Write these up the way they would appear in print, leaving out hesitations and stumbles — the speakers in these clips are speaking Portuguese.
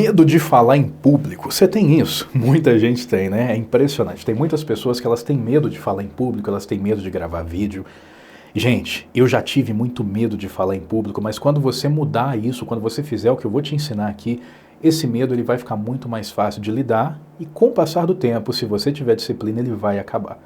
Medo de falar em público. Você tem isso? Muita gente tem, né? É impressionante. Tem muitas pessoas que elas têm medo de falar em público, elas têm medo de gravar vídeo. Gente, eu já tive muito medo de falar em público, mas quando você mudar isso, quando você fizer o que eu vou te ensinar aqui, esse medo ele vai ficar muito mais fácil de lidar e com o passar do tempo, se você tiver disciplina, ele vai acabar.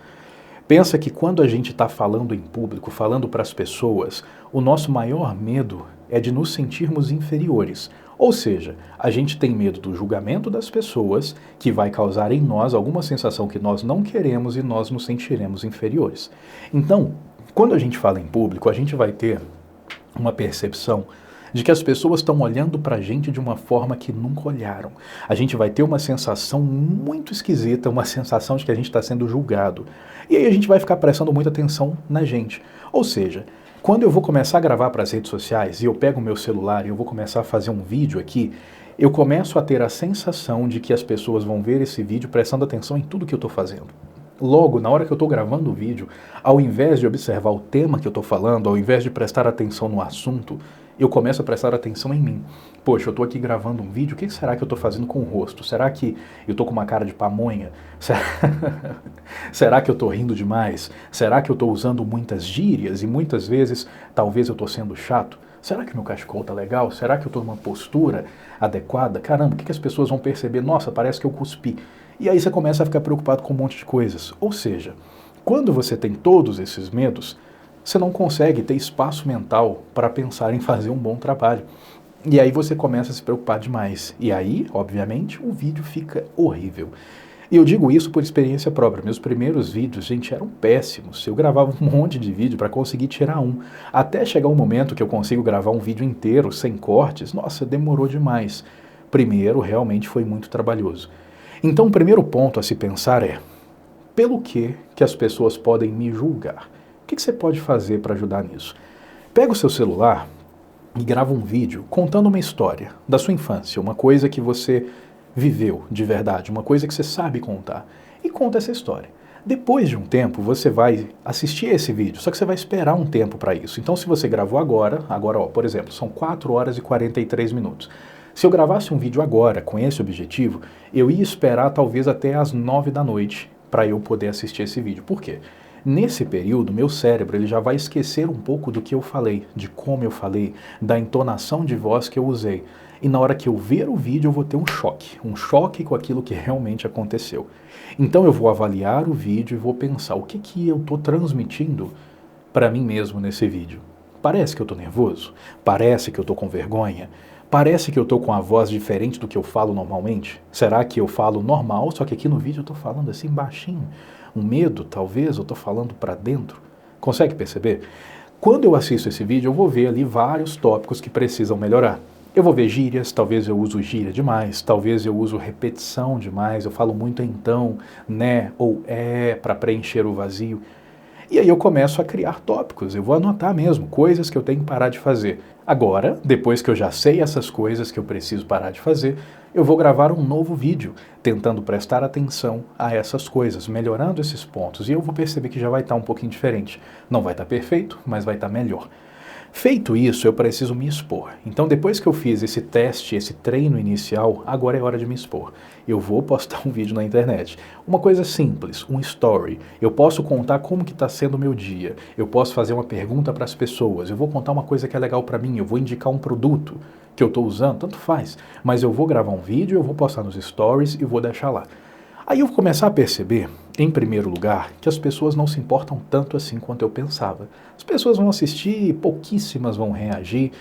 Pensa que quando a gente está falando em público, falando para as pessoas, o nosso maior medo é de nos sentirmos inferiores. Ou seja, a gente tem medo do julgamento das pessoas, que vai causar em nós alguma sensação que nós não queremos e nós nos sentiremos inferiores. Então, quando a gente fala em público, a gente vai ter uma percepção de que as pessoas estão olhando para a gente de uma forma que nunca olharam. A gente vai ter uma sensação muito esquisita, uma sensação de que a gente está sendo julgado. E aí a gente vai ficar prestando muita atenção na gente. Ou seja, quando eu vou começar a gravar para as redes sociais e eu pego o meu celular e eu vou começar a fazer um vídeo aqui, eu começo a ter a sensação de que as pessoas vão ver esse vídeo prestando atenção em tudo que eu estou fazendo. Logo, na hora que eu estou gravando o vídeo, ao invés de observar o tema que eu estou falando, ao invés de prestar atenção no assunto, eu começo a prestar atenção em mim. Poxa, eu estou aqui gravando um vídeo, o que será que eu estou fazendo com o rosto? Será que eu estou com uma cara de pamonha? Será que eu estou rindo demais? Será que eu estou usando muitas gírias e muitas vezes talvez eu estou sendo chato? Será que meu cachecol está legal? Será que eu estou numa postura adequada? Caramba, o que as pessoas vão perceber? Nossa, parece que eu cuspi. E aí você começa a ficar preocupado com um monte de coisas. Ou seja, quando você tem todos esses medos, você não consegue ter espaço mental para pensar em fazer um bom trabalho. E aí você começa a se preocupar demais. E aí, obviamente, o vídeo fica horrível. E eu digo isso por experiência própria. Meus primeiros vídeos, gente, eram péssimos. Eu gravava um monte de vídeo para conseguir tirar um. Até chegar um momento que eu consigo gravar um vídeo inteiro, sem cortes, nossa, demorou demais. Primeiro, realmente foi muito trabalhoso. Então, o primeiro ponto a se pensar é, pelo que as pessoas podem me julgar? O que você pode fazer para ajudar nisso? Pega o seu celular e grava um vídeo contando uma história da sua infância, uma coisa que você viveu de verdade, uma coisa que você sabe contar, e conta essa história. Depois de um tempo, você vai assistir esse vídeo, só que você vai esperar um tempo para isso. Então, se você gravou agora, ó, por exemplo, são 4 horas e 43 minutos. Se eu gravasse um vídeo agora com esse objetivo, eu ia esperar talvez até às 9 da noite para eu poder assistir esse vídeo. Por quê? Nesse período, meu cérebro ele já vai esquecer um pouco do que eu falei, de como eu falei, da entonação de voz que eu usei. E na hora que eu ver o vídeo, eu vou ter um choque com aquilo que realmente aconteceu. Então eu vou avaliar o vídeo e vou pensar o que eu estou transmitindo para mim mesmo nesse vídeo. Parece que eu estou nervoso? Parece que eu estou com vergonha? Parece que eu estou com a voz diferente do que eu falo normalmente? Será que eu falo normal, só que aqui no vídeo eu estou falando assim baixinho? Um medo, talvez, eu estou falando para dentro? Consegue perceber? Quando eu assisto esse vídeo, eu vou ver ali vários tópicos que precisam melhorar. Eu vou ver gírias, talvez eu uso gíria demais, talvez eu uso repetição demais, eu falo muito então, né, ou é, para preencher o vazio. E aí eu começo a criar tópicos, eu vou anotar mesmo, coisas que eu tenho que parar de fazer. Agora, depois que eu já sei essas coisas que eu preciso parar de fazer, eu vou gravar um novo vídeo, tentando prestar atenção a essas coisas, melhorando esses pontos, e eu vou perceber que já vai estar um pouquinho diferente. Não vai estar perfeito, mas vai estar melhor. Feito isso, eu preciso me expor. Então, depois que eu fiz esse teste, esse treino inicial, agora é hora de me expor. Eu vou postar um vídeo na internet. Uma coisa simples, um story. Eu posso contar como que está sendo o meu dia. Eu posso fazer uma pergunta para as pessoas. Eu vou contar uma coisa que é legal para mim. Eu vou indicar um produto que eu estou usando, tanto faz. Mas eu vou gravar um vídeo, eu vou postar nos stories e vou deixar lá. Aí eu vou começar a perceber, em primeiro lugar, que as pessoas não se importam tanto assim quanto eu pensava. As pessoas vão assistir, pouquíssimas vão reagir.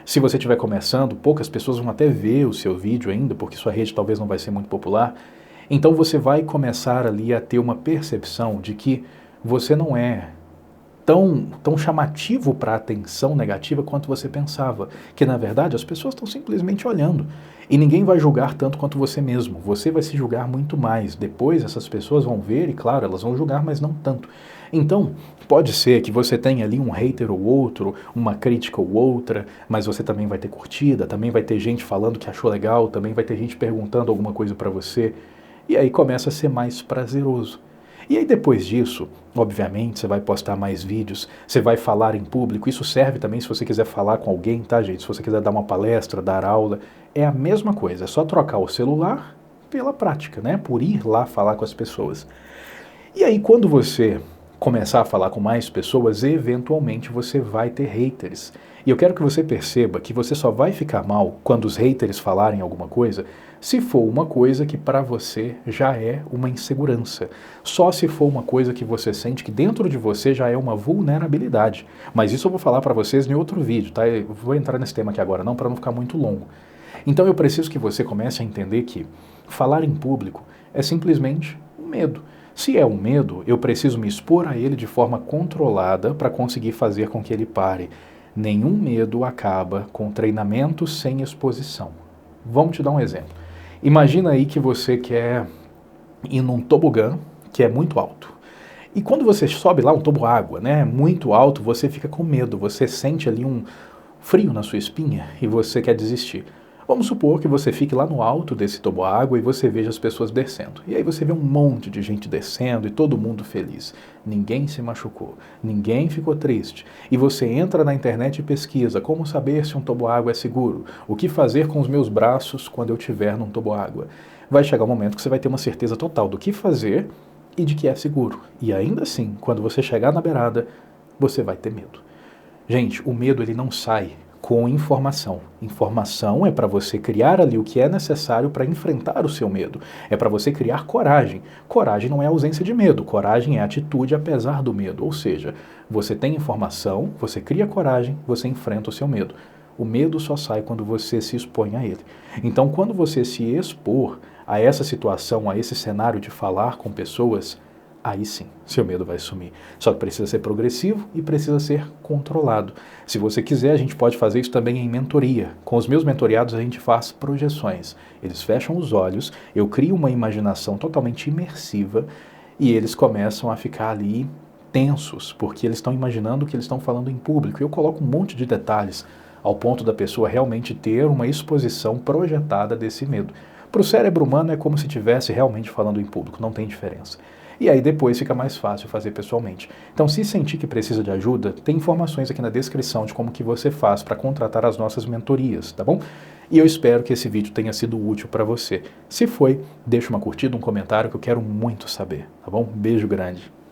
Se você estiver começando, poucas pessoas vão até ver o seu vídeo ainda, porque sua rede talvez não vai ser muito popular. Então você vai começar ali a ter uma percepção de que você não é tão chamativo para a atenção negativa quanto você pensava. Que na verdade as pessoas estão simplesmente olhando. E ninguém vai julgar tanto quanto você mesmo. Você vai se julgar muito mais. Depois essas pessoas vão ver e, claro, elas vão julgar, mas não tanto. Então, pode ser que você tenha ali um hater ou outro, uma crítica ou outra, mas você também vai ter curtida, também vai ter gente falando que achou legal, também vai ter gente perguntando alguma coisa para você. E aí começa a ser mais prazeroso. E aí depois disso, obviamente, você vai postar mais vídeos, você vai falar em público, isso serve também se você quiser falar com alguém, tá, gente? Se você quiser dar uma palestra, dar aula, é a mesma coisa, é só trocar o celular pela prática, né? Por ir lá falar com as pessoas. E aí quando você começar a falar com mais pessoas, eventualmente você vai ter haters. E eu quero que você perceba que você só vai ficar mal quando os haters falarem alguma coisa, se for uma coisa que para você já é uma insegurança. Só se for uma coisa que você sente que dentro de você já é uma vulnerabilidade. Mas isso eu vou falar para vocês em outro vídeo, tá? Eu vou entrar nesse tema aqui agora não, para não ficar muito longo. Então eu preciso que você comece a entender que falar em público é simplesmente um medo. Se é um medo, eu preciso me expor a ele de forma controlada para conseguir fazer com que ele pare. Nenhum medo acaba com treinamento sem exposição. Vamos te dar um exemplo. Imagina aí que você quer ir num tobogã que é muito alto. E quando você sobe lá, um toboágua, né, muito alto, você fica com medo, você sente ali um frio na sua espinha e você quer desistir. Vamos supor que você fique lá no alto desse toboágua e você veja as pessoas descendo. E aí você vê um monte de gente descendo e todo mundo feliz. Ninguém se machucou, ninguém ficou triste. E você entra na internet e pesquisa como saber se um toboágua é seguro, o que fazer com os meus braços quando eu estiver num toboágua. Vai chegar um momento que você vai ter uma certeza total do que fazer e de que é seguro. E ainda assim, quando você chegar na beirada, você vai ter medo. Gente, o medo ele não sai com informação. Informação é para você criar ali o que é necessário para enfrentar o seu medo. É para você criar coragem. Coragem não é ausência de medo. Coragem é atitude apesar do medo. Ou seja, você tem informação, você cria coragem, você enfrenta o seu medo. O medo só sai quando você se expõe a ele. Então, quando você se expor a essa situação, a esse cenário de falar com pessoas, aí sim, seu medo vai sumir. Só que precisa ser progressivo e precisa ser controlado. Se você quiser, a gente pode fazer isso também em mentoria. Com os meus mentoriados, a gente faz projeções. Eles fecham os olhos, eu crio uma imaginação totalmente imersiva e eles começam a ficar ali tensos, porque eles estão imaginando que eles estão falando em público. Eu coloco um monte de detalhes ao ponto da pessoa realmente ter uma exposição projetada desse medo. Para o cérebro humano é como se estivesse realmente falando em público, não tem diferença. E aí depois fica mais fácil fazer pessoalmente. Então, se sentir que precisa de ajuda, tem informações aqui na descrição de como que você faz para contratar as nossas mentorias, tá bom? E eu espero que esse vídeo tenha sido útil para você. Se foi, deixa uma curtida, um comentário que eu quero muito saber, tá bom? Beijo grande.